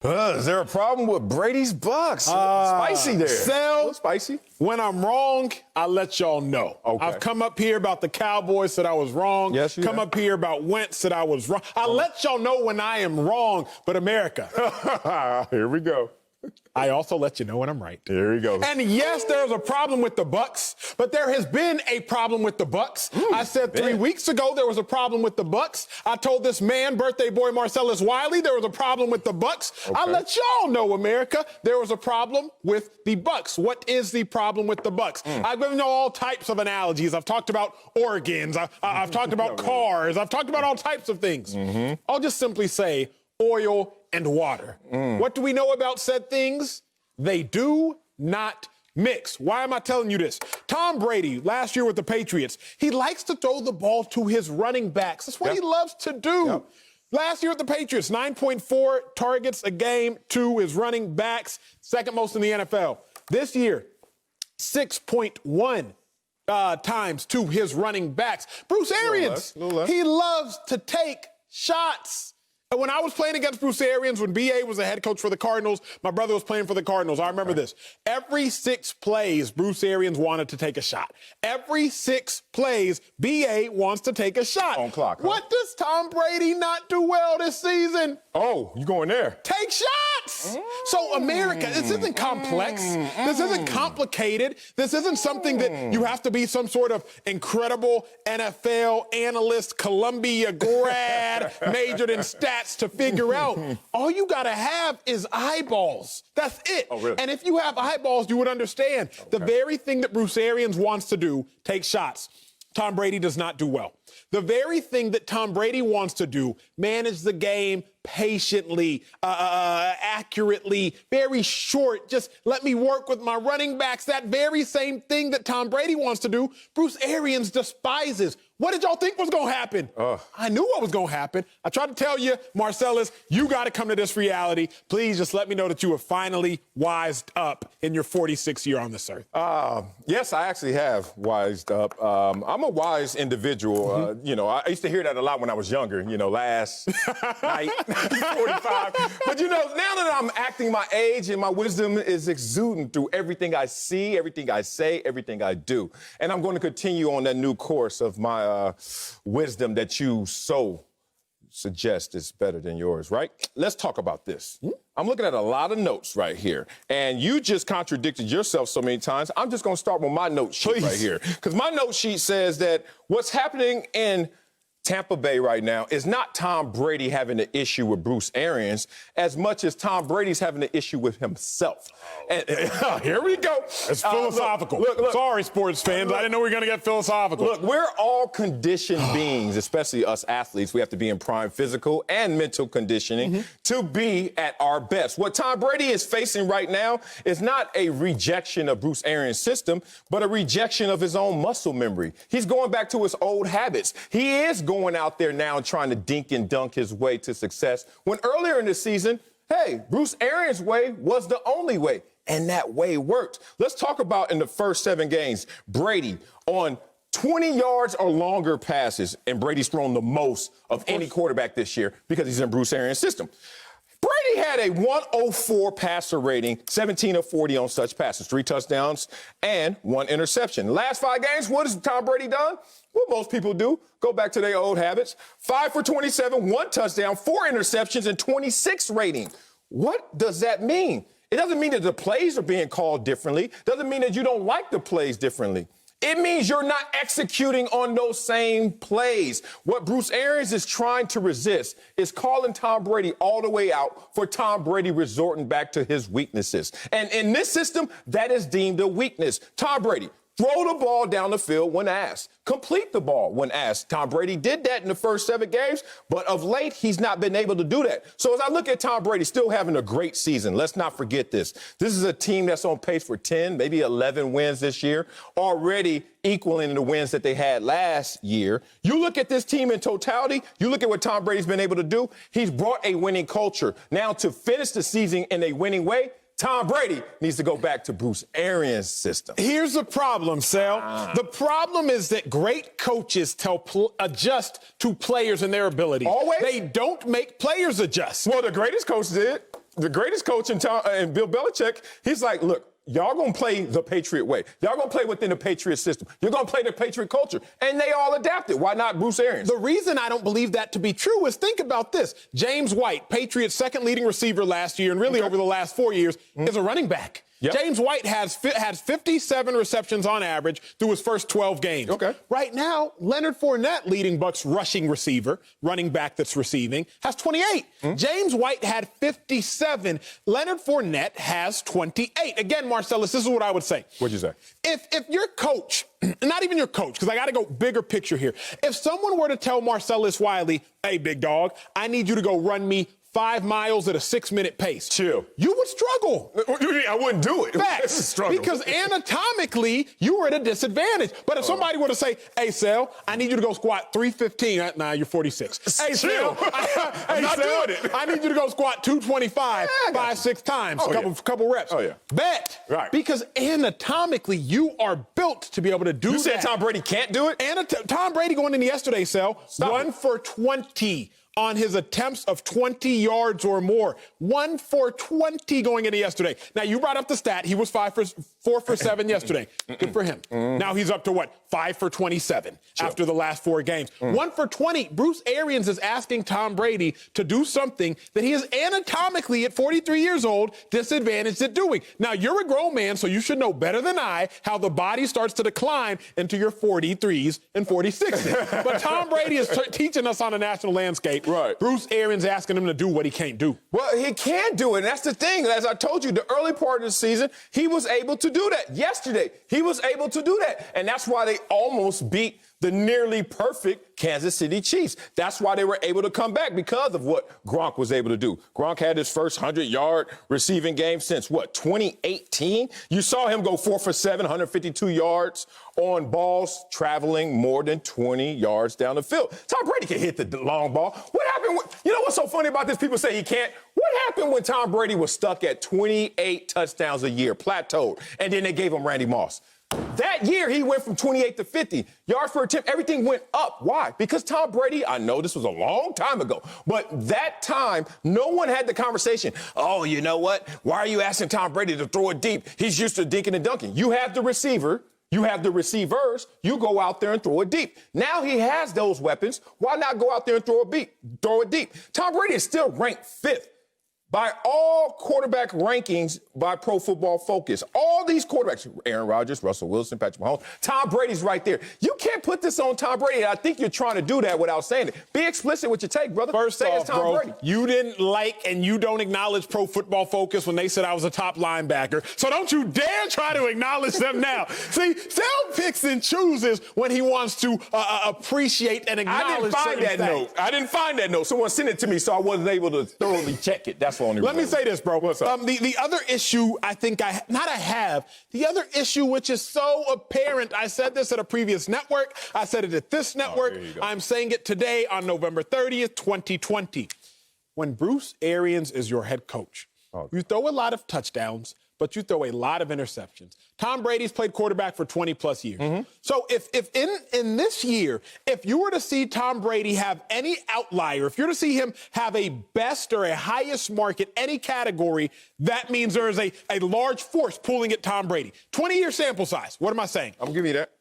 Is there a problem with Brady's Bucs? Spicy there. Sell. Spicy. When I'm wrong, I let y'all know. Okay. I've come up here about the Cowboys, said I was wrong. Yes, you come have. up here about Wentz, said I was wrong. I let y'all know when I am wrong. But America. Here we go. I also let you know when I'm right. Here we go. And yes, there's a problem with the Bucs, but there has been a problem with the Bucs. I said 3 weeks ago there was a problem with the Bucs. I told this man, birthday boy Marcellus Wiley, there was a problem with the Bucs. I let y'all know, America, there was a problem with the Bucs. What is the problem with the Bucs? I've given you all types of analogies. I've talked about organs. I've talked about cars. I've talked about all types of things. I'll just simply say oil and water. What do we know about said things? They do not mix. Why am I telling you this? Tom Brady, last year with the Patriots, he likes to throw the ball to his running backs. That's what he loves to do. Last year with the Patriots, 9.4 targets a game to his running backs, second most in the NFL. This year, 6.1 times to his running backs. Bruce Arians, he loves to take shots. And when I was playing against Bruce Arians, when B.A. was the head coach for the Cardinals, my brother was playing for the Cardinals. I remember this. Every 6 plays, Bruce Arians wanted to take a shot. Every 6 plays, B.A. wants to take a shot. On clock, huh? What does Tom Brady not do well this season? Oh, you going there? Take shots! So, America, this isn't complex. This isn't complicated. This isn't something that you have to be some sort of incredible NFL analyst, Columbia grad, majored in stats to figure out. All you got to have is eyeballs. That's it. Oh, really? And if you have eyeballs, you would understand. The very thing that Bruce Arians wants to do, take shots, Tom Brady does not do well. The very thing that Tom Brady wants to do, manage the game patiently, accurately, very short, just let me work with my running backs. That very same thing that Tom Brady wants to do, Bruce Arians despises. What did y'all think was going to happen? I knew what was going to happen. I tried to tell you, Marcellus, you got to come to this reality. Please just let me know that you have finally wised up in your 46th year on this earth. Yes, I actually have wised up. I'm a wise individual. I used to hear that a lot when I was younger, last night, 45. But, now that I'm acting my age and my wisdom is exuding through everything I see, everything I say, everything I do. And I'm going to continue on that new course of my wisdom that you so suggest is better than yours, right? Let's talk about this. I'm looking at a lot of notes right here, and you just contradicted yourself so many times. I'm just going to start with my note sheet right here, because my note sheet says that what's happening in Tampa Bay right now is not Tom Brady having an issue with Bruce Arians as much as Tom Brady's having an issue with himself. And here we go. It's philosophical. Look. Sorry, sports fans. I didn't know we were going to get philosophical. Look, we're all conditioned beings, especially us athletes. We have to be in prime physical and mental conditioning to be at our best. What Tom Brady is facing right now is not a rejection of Bruce Arians' system, but a rejection of his own muscle memory. He's going back to his old habits. He is going out there now trying to dink and dunk his way to success, when earlier in the season, hey, Bruce Arians' way was the only way, and that way worked. Let's talk about in the first 7 games, Brady on 20 yards or longer passes, and Brady's thrown the most of any quarterback this year because he's in Bruce Arians' system. Brady had a 104 passer rating, 17 of 40 on such passes, 3 touchdowns and 1 interception. Last 5 games, what has Tom Brady done? What most people do, go back to their old habits. 5 for 27, 1 touchdown, 4 interceptions, and 26 rating. What does that mean? It doesn't mean that the plays are being called differently. Doesn't mean that you don't like the plays differently. It means you're not executing on those same plays. What Bruce Arians is trying to resist is calling Tom Brady all the way out for Tom Brady resorting back to his weaknesses. And in this system, that is deemed a weakness. Tom Brady, throw the ball down the field when asked. Complete the ball when asked. Tom Brady did that in the first 7 games, but of late, he's not been able to do that. So as I look at Tom Brady still having a great season, let's not forget this. This is a team that's on pace for 10, maybe 11 wins this year, already equaling the wins that they had last year. You look at this team in totality, you look at what Tom Brady's been able to do, he's brought a winning culture. Now to finish the season in a winning way, Tom Brady needs to go back to Bruce Arians' system. Here's the problem, Sal. The problem is that great coaches adjust to players and their abilities. Always? They don't make players adjust. Well, the greatest coach did. the greatest coach in town, and Bill Belichick, he's like, look, y'all gonna play the Patriot way. Y'all gonna play within the Patriot system. You're gonna play the Patriot culture. And they all adapted. Why not Bruce Arians? The reason I don't believe that to be true is think about this. James White, Patriots' second leading receiver last year and really over the last 4 years, is a running back. Yep. James White has 57 receptions on average through his first 12 games. Okay. Right now, Leonard Fournette, leading Bucs rushing receiver, running back that's receiving, has 28. James White had 57. Leonard Fournette has 28. Again, Marcellus, this is what I would say. What'd you say? If your coach, not even your coach, because I got to go bigger picture here. If someone were to tell Marcellus Wiley, hey, big dog, I need you to go run me 5 miles at a 6-minute pace. Chill. You would struggle. I wouldn't do it. Facts. Struggle. Because anatomically, you were at a disadvantage. But if somebody were to say, hey, Sal, I need you to go squat 315. Nah, you're 46. Hey, Sal, I'm not doing it. I need you to go squat 225 5-6 times, couple reps. Oh, yeah. Bet. Right. Because anatomically, you are built to be able to do that. You said Tom Brady can't do it? Tom Brady going into yesterday, Sal, 1 for 20. On his attempts of 20 yards or more. 1 for 20 going into yesterday. Now, you brought up the stat. He was 4 for 7 yesterday. Good for him. Now he's up to what? 5 for 27 after the last 4 games. 1 for 20. Bruce Arians is asking Tom Brady to do something that he is anatomically, at 43 years old, disadvantaged at doing. Now, you're a grown man, so you should know better than I how the body starts to decline into your 43s and 46s. But Tom Brady is teaching us on a national landscape. Right. Bruce Arians asking him to do what he can't do. Well, he can do it. And that's the thing. As I told you, the early part of the season, he was able to do that. Yesterday, he was able to do that. And that's why they almost beat the nearly perfect Kansas City Chiefs. That's why they were able to come back, because of what Gronk was able to do. Gronk had his first 100-yard receiving game since, 2018? You saw him go 4 for 7, 152 yards on balls traveling more than 20 yards down the field. Tom Brady can hit the long ball. What happened? You know what's so funny about this? People say he can't. What happened when Tom Brady was stuck at 28 touchdowns a year, plateaued, and then they gave him Randy Moss? That year, he went from 28 to 50. Yards per attempt, everything went up. Why? Because Tom Brady, I know this was a long time ago, but that time, no one had the conversation, oh, you know what? Why are you asking Tom Brady to throw it deep? He's used to dinking and dunking. You have the receiver. You have the receivers. You go out there and throw it deep. Now he has those weapons. Why not go out there and throw it deep? Tom Brady is still ranked 5th. By all quarterback rankings by Pro Football Focus. All these quarterbacks, Aaron Rodgers, Russell Wilson, Patrick Mahomes, Tom Brady's right there. You can't put this on Tom Brady. I think you're trying to do that without saying it. Be explicit with your take, brother. First Say off, it's Tom bro, Brady. you didn't like and you don't acknowledge Pro Football Focus when they said I was a top linebacker. So don't you dare try to acknowledge them now. See, Sal picks and chooses when he wants to appreciate and acknowledge I didn't find that note. Someone sent it to me, so I wasn't able to thoroughly check it. That's the only reason. Let me say this, bro. What's up? The other issue the other issue which is so apparent, I said this at a previous network, I said it at this network, I'm saying it today on November 30th, 2020. When Bruce Arians is your head coach, you throw a lot of touchdowns, but you throw a lot of interceptions. Tom Brady's played quarterback for 20-plus years. So if in this year, if you were to see Tom Brady have any outlier, if you're to see him have a best or a highest mark in any category, that means there is a large force pulling at Tom Brady. 20-year sample size. What am I saying? I'm giving you that.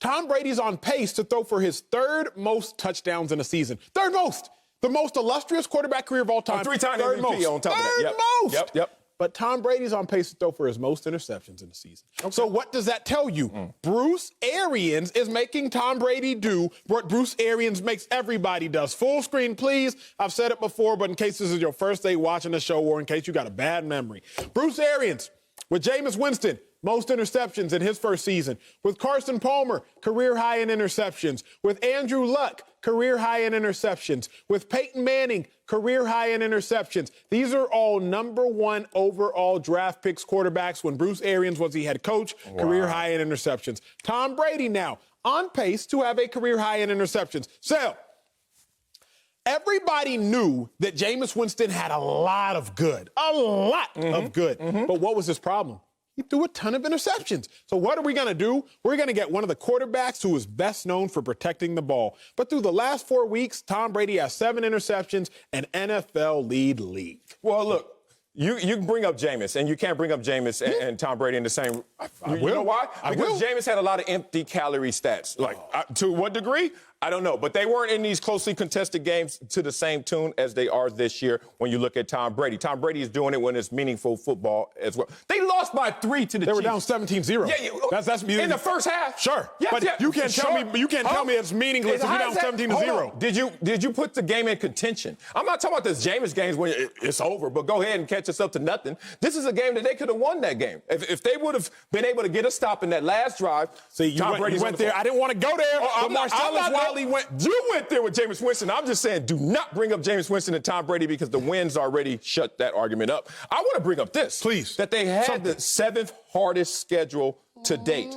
Tom Brady's on pace to throw for his 3rd most touchdowns in a season. 3rd most. The most illustrious quarterback career of all time. 3-time Third MVP most. on top of that. Third most. Yep. But Tom Brady's on pace to throw for his most interceptions in the season. So what does that tell you? Bruce Arians is making Tom Brady do what Bruce Arians makes everybody does. Full screen, please. I've said it before, but in case this is your first day watching the show or in case you got a bad memory. Bruce Arians with Jameis Winston, most interceptions in his first season. With Carson Palmer, career high in interceptions. With Andrew Luck, career high in interceptions. With Peyton Manning, career high in interceptions. These are all #1 overall draft picks quarterbacks when Bruce Arians was the head coach, career high in interceptions. Tom Brady now on pace to have a career high in interceptions. So, everybody knew that Jameis Winston had a lot of good. But what was his problem? He threw a ton of interceptions. So what are we going to do? We're going to get one of the quarterbacks who is best known for protecting the ball. But through the last 4 weeks, Tom Brady has 7 interceptions and NFL lead. Well, look, You can bring up Jameis, and you can't bring up Jameis and Tom Brady in the same. You know why? Because Jameis had a lot of empty calorie stats. Like, to what degree? I don't know. But they weren't in these closely contested games to the same tune as they are this year when you look at Tom Brady. Tom Brady is doing it when it's meaningful football as well. They lost by 3 to the Chiefs. They were down 17-0. Yeah, that's in the first half. Sure. Yes, but you can't tell me it's meaningless if you're down 17-0. Did you put the game in contention? I'm not talking about this Jameis games when it's over, but go ahead and catch us up to nothing. This is a game that they could have won that game. If they would have been able to get a stop in that last drive. See, Tom Brady went there. I didn't want to go there. But Marcellus Wiley went. You went there with Jameis Winston. I'm just saying, do not bring up Jameis Winston and Tom Brady because the wins already shut that argument up. I want to bring up this. Please. That they had the 7th hardest schedule to date.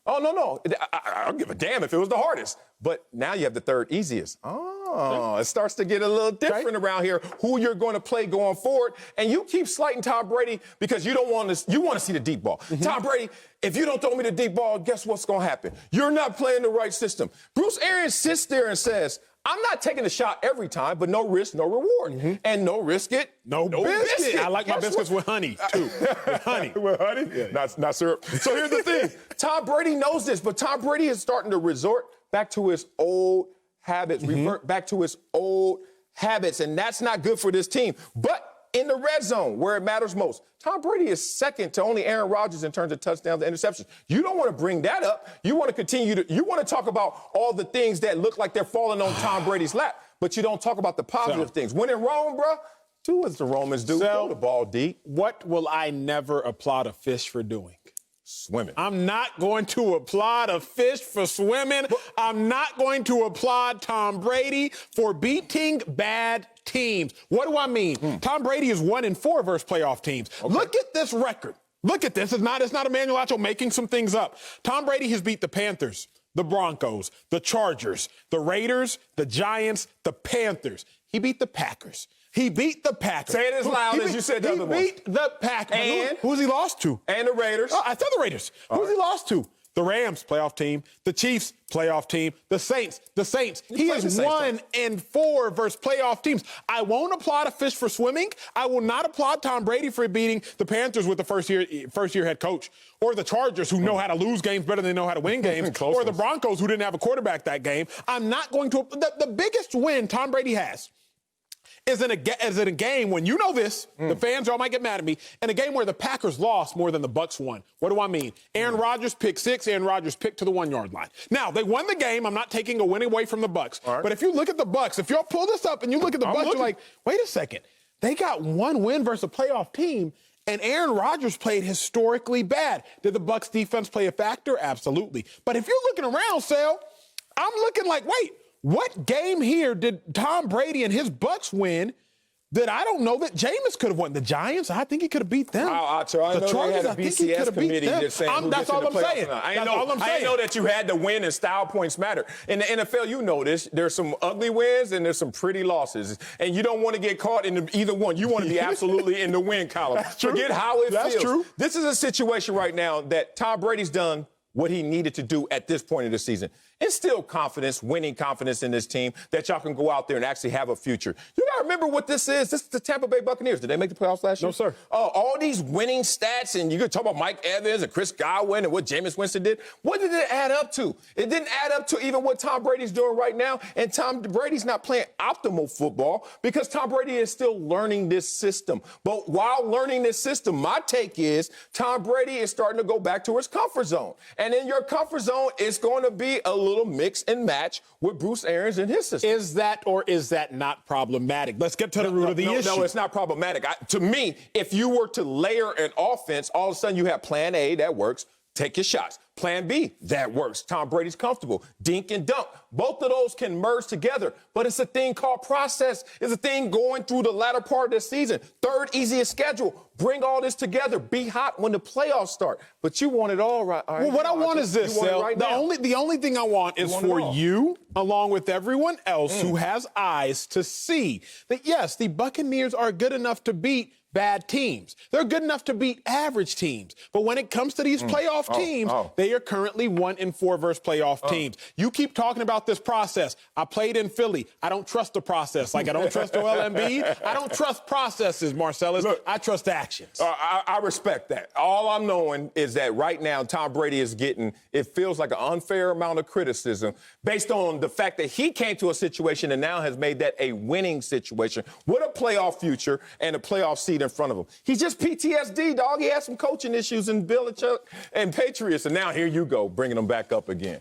Oh, no. I don't give a damn if it was the hardest. But now you have the 3rd easiest. Oh, it starts to get a little different around here, who you're going to play going forward. And you keep slighting Tom Brady because you want to see the deep ball. Tom Brady, if you don't throw me the deep ball, guess what's going to happen? You're not playing the right system. Bruce Arians sits there and says, I'm not taking a shot every time, but no risk, no reward. And no risk it, no biscuit. I like my biscuits with honey, too. With honey. With honey? Yeah. Not syrup. So here's the thing. Tom Brady knows this, but Tom Brady is starting to resort back to his old habits, revert back to his old habits, and that's not good for this team. But in the red zone, where it matters most, Tom Brady is second to only Aaron Rodgers in terms of touchdowns and interceptions. You don't want to bring that up. You want to continue you want to talk about all the things that look like they're falling on Tom Brady's lap, but you don't talk about the positive things. When in Rome, bro, do as the Romans do. Throw the ball deep. What will I never applaud a fish for doing? Swimming. I'm not going to applaud a fish for swimming. I'm not going to applaud Tom Brady for beating bad teams. What do I mean? Tom Brady is 1-4 versus playoff teams. Okay. Look at this record. Look at this. It's not Emmanuel Acho making some things up. Tom Brady has beat the Panthers, the Broncos, the Chargers, the Raiders, the Giants, the Panthers. He beat the Packers. He beat the Packers. Say it as loud as you said the other one. He beat the Packers. And who's he lost to? And the Raiders. Oh, I said the Raiders. Who's he lost to? The Rams, playoff team. The Chiefs, playoff team. The Saints. He is 1-4 versus playoff teams. I won't applaud a fish for swimming. I will not applaud Tom Brady for beating the Panthers with the first year head coach, or the Chargers, who know how to lose games better than they know how to win games, or the Broncos, who didn't have a quarterback that game. I'm not going to. The biggest win Tom Brady has is in a game when you know this, the fans all might get mad at me, in a game where the Packers lost more than the Bucs won. What do I mean? Aaron Rodgers picked 6, Aaron Rodgers picked to the 1-yard line. Now, they won the game. I'm not taking a win away from the Bucs. But if you look at the Bucs, if y'all pull this up and you look at the Bucs, you're like, wait a second. They got one win versus a playoff team, and Aaron Rodgers played historically bad. Did the Bucs defense play a factor? Absolutely. But if you're looking around, Sal, I'm looking like, wait, what game here did Tom Brady and his Bucs win that I don't know that Jameis could have won? The Giants, I think he could have beat them. Acho, I know Chargers, they had a BCS committee that's saying that's all I'm saying. I didn't know that you had to win and style points matter. In the NFL, you know this. There's some ugly wins and there's some pretty losses. And you don't want to get caught in either one. You want to be absolutely in the win column. That's true. Forget how it feels. That's true. This is a situation right now that Tom Brady's done what he needed to do at this point of the season. Instill confidence, winning confidence in this team that y'all can go out there and actually have a future. You got to remember what this is. This is the Tampa Bay Buccaneers. Did they make the playoffs last year? No, sir. All these winning stats, and you could talk about Mike Evans and Chris Godwin and what Jameis Winston did. What did it add up to? It didn't add up to even what Tom Brady's doing right now, and Tom Brady's not playing optimal football because Tom Brady is still learning this system. But while learning this system, my take is Tom Brady is starting to go back to his comfort zone. And in your comfort zone, it's going to be a little mix and match with Bruce Arians and his system. Is that or is that not problematic? Let's get to the root of the issue. No, it's not problematic. To me, if you were to layer an offense, all of a sudden you have plan A, that works. Take your shots. Plan B, that works. Tom Brady's comfortable. Dink and dunk. Both of those can merge together, but it's a thing called process. It's a thing going through the latter part of the season. 3rd easiest schedule. Bring all this together. Be hot when the playoffs start. But you want it all right. Well, what I want is this, Sal. The only thing I want is for you, along with everyone else who has eyes, to see that, yes, the Buccaneers are good enough to beat bad teams. They're good enough to beat average teams. But when it comes to these playoff teams, they are currently 1-4 versus playoff teams. You keep talking about this process. I played in Philly. I don't trust the process. Like I don't trust Joel Embiid. I don't trust processes, Marcellus. Look, I trust actions. I respect that. All I'm knowing is that right now Tom Brady is getting, it feels like an unfair amount of criticism based on the fact that he came to a situation and now has made that a winning situation with a playoff future and a playoff seed in front of him. He's just PTSD, dog. He had some coaching issues in Belichick and Patriots, and now here you go, bringing them back up again.